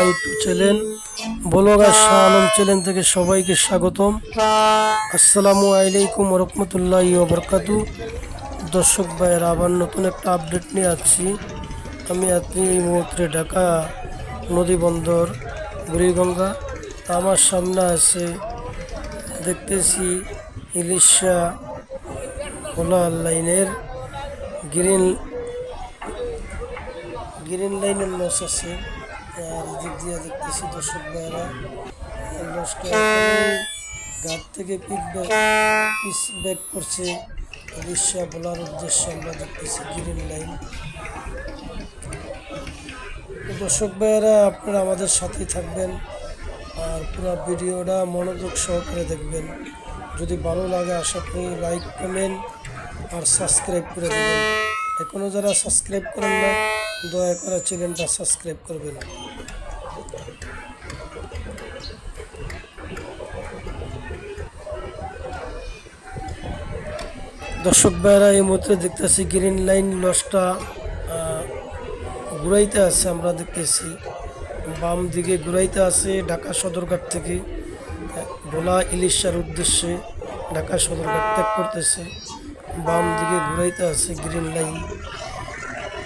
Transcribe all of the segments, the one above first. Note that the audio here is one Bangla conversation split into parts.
YouTube channel blogger Shah Alam channel থেকে সবাইকে স্বাগতম। আসসালামু আলাইকুম রহমতুল্লাহি ওয়া বারাকাতুহু। দর্শক ভাইয়েরা, আবার নতুন একটা আপডেট নিয়ে আসছি। আমি আছি এই মুহূর্তে ঢাকা নদী বন্দর বুড়িগঙ্গা। আমার সামনে আছে দেখতেছি ইলিশা ভোলা লাইনের গ্রিন লাইনের লস আছে। আর দিক দিয়ে দেখতেছি দর্শক ভাইয়েরা লসটা ঘাট থেকে পিস ব্যাক করছে ইলিশা ভোলার উদ্দেশ্যে। আমরা দেখতেছি গ্রিন লাইন। দর্শক ভাইয়েরা, আপনারা আমাদের সাথেই থাকবেন আর পুরো ভিডিওটা মনোযোগ সহকারে দেখবেন। যদি ভালো লাগে আশা করি লাইক, কমেন্ট আর সাবস্ক্রাইব করে দেবেন। এখনও যারা সাবস্ক্রাইব করেন না, দয়া করে চ্যানেলটা সাবস্ক্রাইব করবেন। দর্শক ভাইয়েরা, এই মুহূর্তে দেখতেছি গ্রিন লাইন লসটা ঘুরাইতে আছে। আমরা দেখতেছি বাম দিকে ঘুরাইতে আছে ঢাকা সদরঘাট থেকে ভোলা ইলিশার উদ্দেশ্যে ঢাকা সদরঘাট ত্যাগ করতেছে। বাম দিকে ঘুরাইতে আছে গ্রিন লাইন।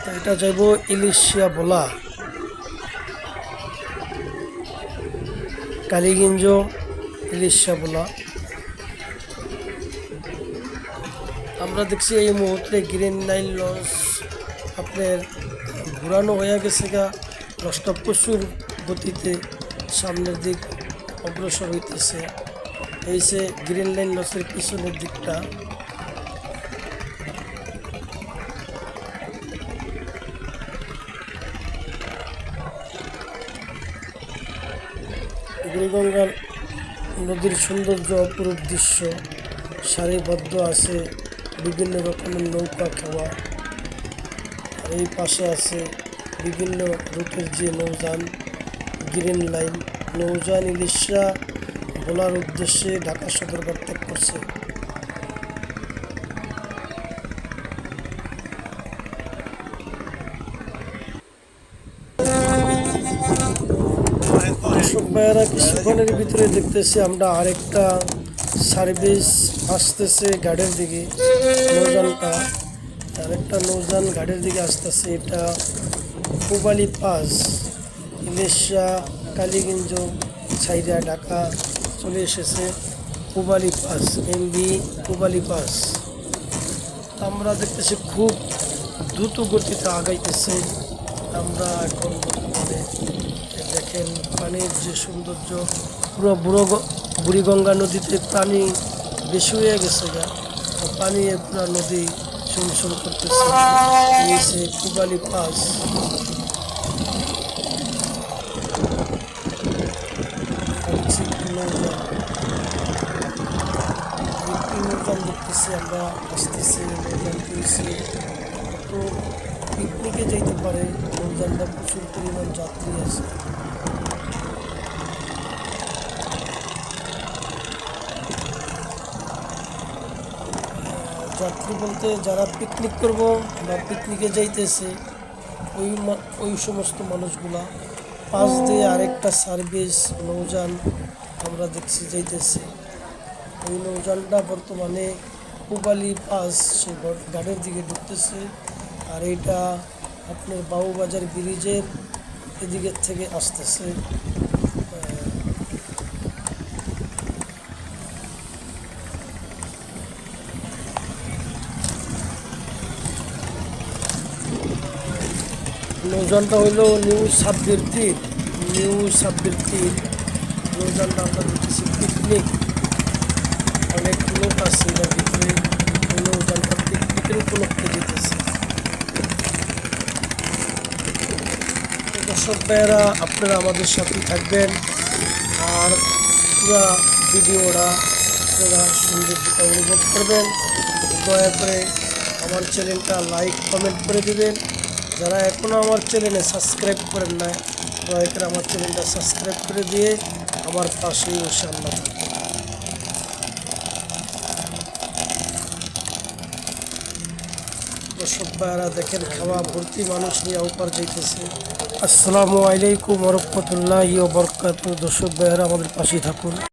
তো এটা যাইব ইলিশা ভোলা কালীগঞ্জ ইলিশা ভোলা। আমরা দেখছি এই মুহূর্তে গ্রিন লাইন লস আপনার ঘুরানো হয়ে গেছে গা। লসটা প্রচুর গতিতে সামনের দিক অগ্রসর হইতেছে। এই যে গ্রিন লাইন লসের পিছনের দিকটা। বুড়িগঙ্গা নদীর সৌন্দর্য, অপরূপ দৃশ্য, সারিবদ্ধ আছে বিভিন্ন রকমের নৌকা খাওয়া। এই পাশে আছে বিভিন্ন রুটের যে নৌযান। গ্রিন লাইন নৌযান ইলিশা ভোলার উদ্দেশ্যে ঢাকা সদরঘাট ত্যাগ করছে। দর্শক ভাইয়েরা, কিছুক্ষণের ভিতরে দেখতেছি আমরা আরেকটা সার্ভিস আসতেছে ঘাটের দিকে। নৌযানটা আরেকটা নৌযান ঘাটের দিকে আসতেছে। এটা পুবালি পাস ইলিশা কালীগঞ্জ ছাইরা ঢাকা চলে এসেছে। পুবালি পাস এমবি পুবালি পাস। আমরা দেখতেছি খুব দ্রুত গতিতে আগাইতেছে। আমরা এখন বর্তমানে দেখেন পানির যে সৌন্দর্য, পুরো বুড়িগঙ্গা নদীতে পানি বেশি হয়ে গেছে গা। পানি পুরো নদী শুমশুম করতেছে। নিচে পুবালি পাস। দেখতেছি আমরা আসতেছি নৌযান করেছি। তো পিকনিকে যেতে পারে নৌযানটা, প্রচুর পরিমাণ যাত্রী আছে। যাত্রী বলতে যারা পিকনিক করব বা পিকনিকে যাইতেছে ওই সমস্ত মানুষগুলা। পাশ দিয়ে আরেকটা সার্ভিস নৌযান আমরা দেখছি যাইতেছে। ওই নৌযানটা বর্তমানে পুবালি পাস সে ঘাটের দিকে ঢুকতেছে। আর এটা আপনার বাবুবাজার ব্রিজের এদিকের থেকে আসতেছে। নৌযানটা হইল নিউ সাব্বির তীর নৌযানটা আমরা দেখতেছি পিকনিক। অনেক লোক আছে এটার ভিতরে। নৌযানটা পিকনিকের উপলক্ষে যেতেছে। দর্শক ভাইয়েরা, আপনারা আমাদের সাথেই থাকবেন আর পুরা ভিডিওটা আপনারা সৌন্দর্যটা অনুভব করবেন। দয়া করে আমার চ্যানেলটা লাইক, কমেন্ট করে দিবেন। যারা এখনও আমার চ্যানেলে সাবস্ক্রাইব করেন না, দয়া করে আমার চ্যানেলটা সাবস্ক্রাইব করে দিয়ে আমার পাশেই ইনশাআল্লাহ থাকবেন। দর্শক ভাইয়েরা দেখেন, খাওয়া ভর্তি মানুষ নিয়ে ওপার যাইতেছে। আসসালামু আলাইকুম রহমতুল্লাহি ওয়া বারাকাতুহু। দর্শক ভাইয়েরা আমাদের পাশে থাকুন।